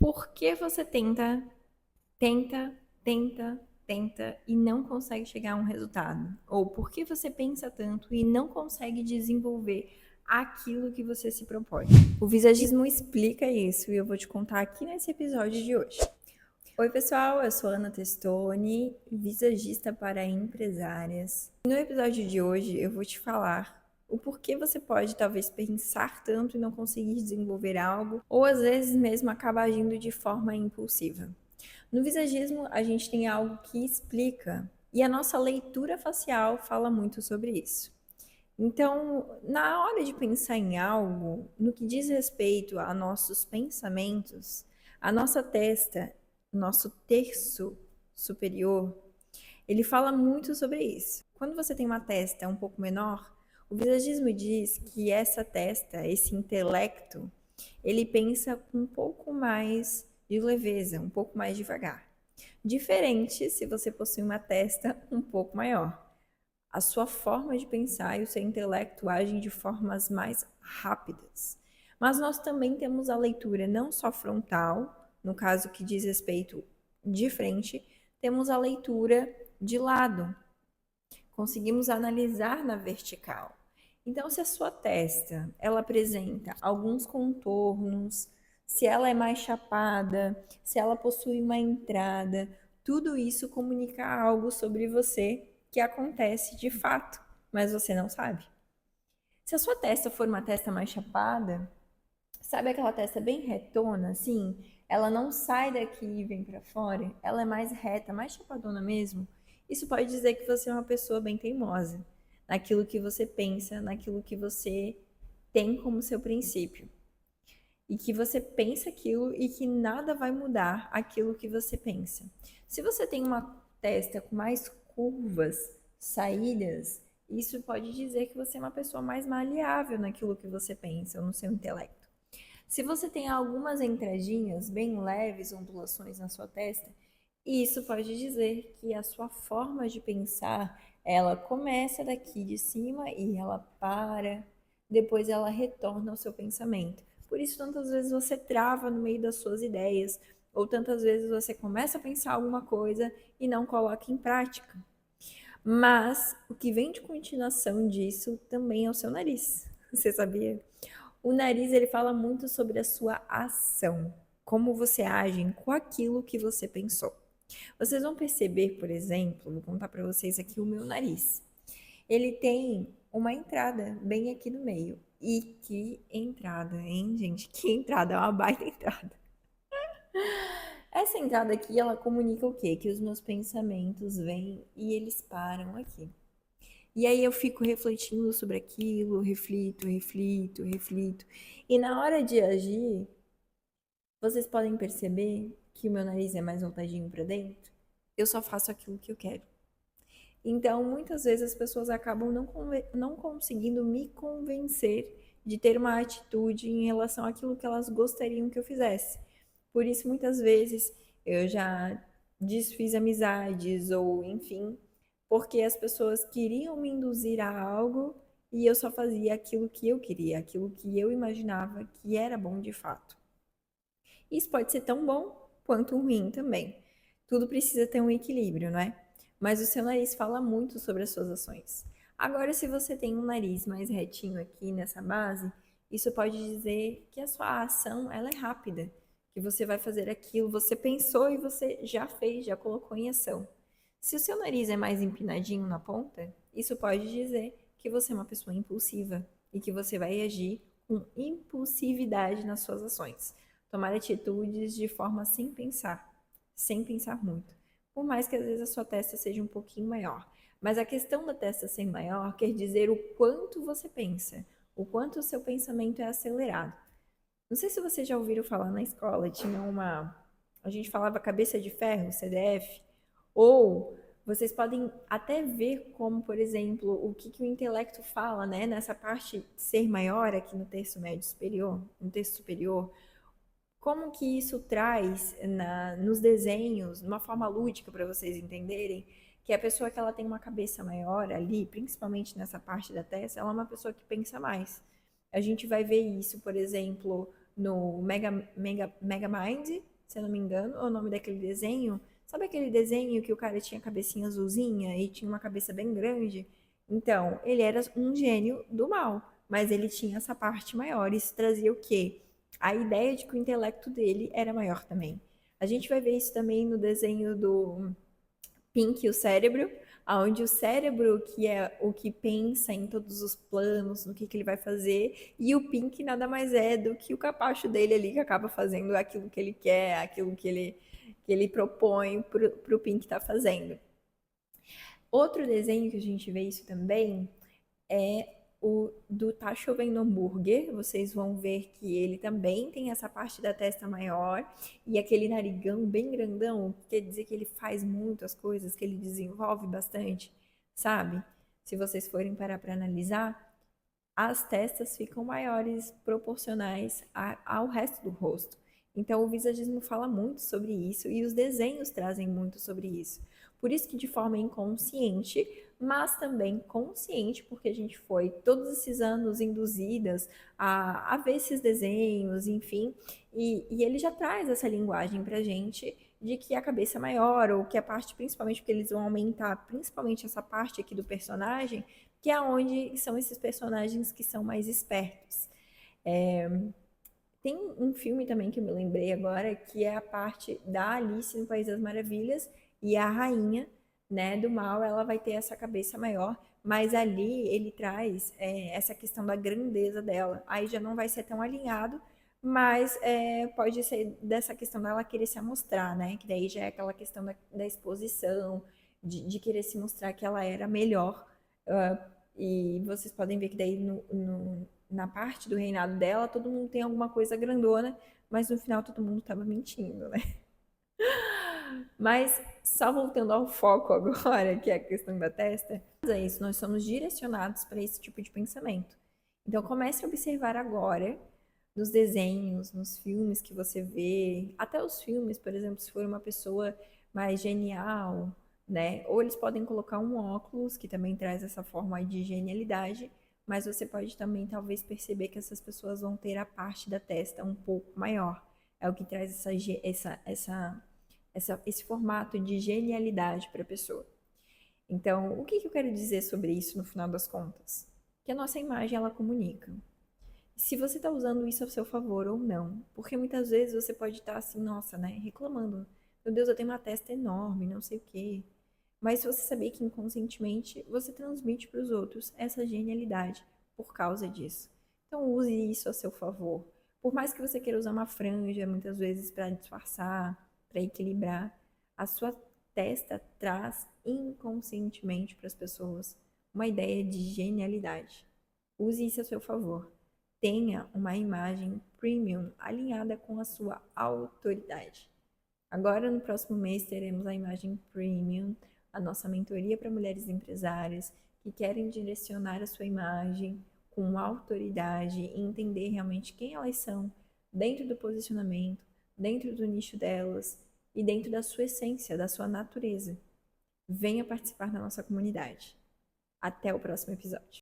Por que você tenta, tenta e não consegue chegar a um resultado? Ou por que você pensa tanto e não consegue desenvolver aquilo que você se propõe? O visagismo explica isso e eu vou te contar aqui nesse episódio de hoje. Oi, pessoal, eu sou Ana Testoni, visagista para empresárias. No episódio de hoje eu vou te falar o porquê você pode talvez pensar tanto e não conseguir desenvolver algo, ou às vezes mesmo acaba agindo de forma impulsiva. No visagismo, a gente tem algo que explica, e a nossa leitura facial fala muito sobre isso. Então, na hora de pensar em algo, no que diz respeito a nossos pensamentos, a nossa testa, nosso terço superior, ele fala muito sobre isso. Quando você tem uma testa um pouco menor, o visagismo diz que essa testa, esse intelecto, ele pensa com um pouco mais de leveza, um pouco mais devagar. Diferente se você possui uma testa um pouco maior. A sua forma de pensar e o seu intelecto agem de formas mais rápidas. Mas nós também temos a leitura não só frontal, no caso que diz respeito de frente, temos a leitura de lado. Conseguimos analisar na vertical. Então, se a sua testa ela apresenta alguns contornos, se ela é mais chapada, se ela possui uma entrada, tudo isso comunica algo sobre você que acontece de fato, mas você não sabe. Se a sua testa for uma testa mais chapada, sabe aquela testa bem retona, assim? Ela não sai daqui e vem para fora, ela é mais reta, mais chapadona mesmo. Isso pode dizer que você é uma pessoa bem teimosa, naquilo que você pensa, naquilo que você tem como seu princípio. E que você pensa aquilo e que nada vai mudar aquilo que você pensa. Se você tem uma testa com mais curvas, saídas, isso pode dizer que você é uma pessoa mais maleável naquilo que você pensa, no seu intelecto. Se você tem algumas entradinhas bem leves, ondulações na sua testa, isso pode dizer que a sua forma de pensar, ela começa daqui de cima e ela para, depois ela retorna ao seu pensamento. Por isso tantas vezes você trava no meio das suas ideias, ou tantas vezes você começa a pensar alguma coisa e não coloca em prática. Mas o que vem de continuação disso também é o seu nariz. Você sabia? O nariz ele fala muito sobre a sua ação, como você age com aquilo que você pensou. Vocês vão perceber, por exemplo, vou contar para vocês aqui o meu nariz. Ele tem uma entrada bem aqui no meio. E que entrada, hein, gente? Que entrada, é uma baita entrada. Essa entrada aqui, ela comunica o quê? Que os meus pensamentos vêm e eles param aqui. E aí eu fico refletindo sobre aquilo, reflito. E na hora de agir, vocês podem perceber que o meu nariz é mais voltadinho para dentro? Eu só faço aquilo que eu quero. Então, muitas vezes as pessoas acabam não conseguindo me convencer de ter uma atitude em relação àquilo que elas gostariam que eu fizesse. Por isso, muitas vezes, eu já desfiz amizades ou, enfim, porque as pessoas queriam me induzir a algo e eu só fazia aquilo que eu queria, aquilo que eu imaginava que era bom de fato. Isso pode ser tão bom quanto ruim também. Tudo precisa ter um equilíbrio, não é? Mas o seu nariz fala muito sobre as suas ações. Agora, se você tem um nariz mais retinho aqui nessa base, isso pode dizer que a sua ação ela é rápida, que você vai fazer aquilo, você pensou e você já fez, já colocou em ação. Se o seu nariz é mais empinadinho na ponta, isso pode dizer que você é uma pessoa impulsiva e que você vai agir com impulsividade nas suas ações. Tomar atitudes de forma sem pensar muito. Por mais que às vezes a sua testa seja um pouquinho maior. Mas a questão da testa ser maior quer dizer o quanto você pensa, o quanto o seu pensamento é acelerado. Não sei se vocês já ouviram falar na escola, tinha uma. A gente falava cabeça de ferro, CDF, ou vocês podem até ver como, por exemplo, o que o intelecto fala, né? Nessa parte de ser maior aqui no terço médio superior, no terço superior, como que isso traz nos desenhos, de uma forma lúdica para vocês entenderem, que a pessoa que ela tem uma cabeça maior ali, principalmente nessa parte da testa, ela é uma pessoa que pensa mais. A gente vai ver isso, por exemplo, no Megamind, se eu não me engano, é o nome daquele desenho. Sabe aquele desenho que o cara tinha a cabecinha azulzinha e tinha uma cabeça bem grande? Então, ele era um gênio do mal, mas ele tinha essa parte maior. Isso trazia o quê? A ideia de que o intelecto dele era maior também. A gente vai ver isso também no desenho do Pink, o cérebro, onde o cérebro que é o que pensa em todos os planos, no que ele vai fazer, e o Pink nada mais é do que o capacho dele ali que acaba fazendo aquilo que ele quer, aquilo que ele propõe para o Pink estar fazendo. Outro desenho que a gente vê isso também é o do Tá Chovendo Hambúrguer. Vocês vão ver que ele também tem essa parte da testa maior e aquele narigão bem grandão, quer dizer que ele faz muitas coisas, que ele desenvolve bastante, sabe? Se vocês forem parar para analisar, as testas ficam maiores proporcionais ao resto do rosto. Então, o visagismo fala muito sobre isso e os desenhos trazem muito sobre isso. Por isso que de forma inconsciente, mas também consciente, porque a gente foi todos esses anos induzidas a ver esses desenhos, enfim, e ele já traz essa linguagem pra gente de que a cabeça é maior, ou que a parte, principalmente porque eles vão aumentar, principalmente essa parte aqui do personagem, que é onde são esses personagens que são mais espertos. É, tem um filme também que eu me lembrei agora, que é a parte da Alice no País das Maravilhas, e a rainha, né, do mal, ela vai ter essa cabeça maior, mas ali ele traz essa questão da grandeza dela. Aí já não vai ser tão alinhado, mas pode ser dessa questão dela querer se amostrar, né? Que daí já é aquela questão da exposição, de querer se mostrar que ela era melhor. E vocês podem ver que daí na parte do reinado dela, todo mundo tem alguma coisa grandona, mas no final todo mundo estava mentindo, né? Mas só voltando ao foco agora, que é a questão da testa, é isso, nós somos direcionados para esse tipo de pensamento. Então comece a observar agora nos desenhos, nos filmes que você vê, até os filmes, por exemplo, se for uma pessoa mais genial, né? Ou eles podem colocar um óculos, que também traz essa forma de genialidade, mas você pode também talvez perceber que essas pessoas vão ter a parte da testa um pouco maior. É o que traz esse formato de genialidade para a pessoa. Então, o que eu quero dizer sobre isso no final das contas? Que a nossa imagem ela comunica. Se você está usando isso a seu favor ou não, porque muitas vezes você pode estar assim, nossa, né, reclamando, meu Deus, eu tenho uma testa enorme, não sei o quê. Mas se você saber que inconscientemente você transmite para os outros essa genialidade por causa disso. Então use isso a seu favor. Por mais que você queira usar uma franja, muitas vezes para disfarçar, para equilibrar, a sua testa traz inconscientemente para as pessoas uma ideia de genialidade. Use isso a seu favor. Tenha uma imagem premium alinhada com a sua autoridade. Agora, no próximo mês, teremos a imagem premium, a nossa mentoria para mulheres empresárias que querem direcionar a sua imagem com autoridade e entender realmente quem elas são dentro do posicionamento, dentro do nicho delas e dentro da sua essência, da sua natureza. Venha participar da nossa comunidade. Até o próximo episódio.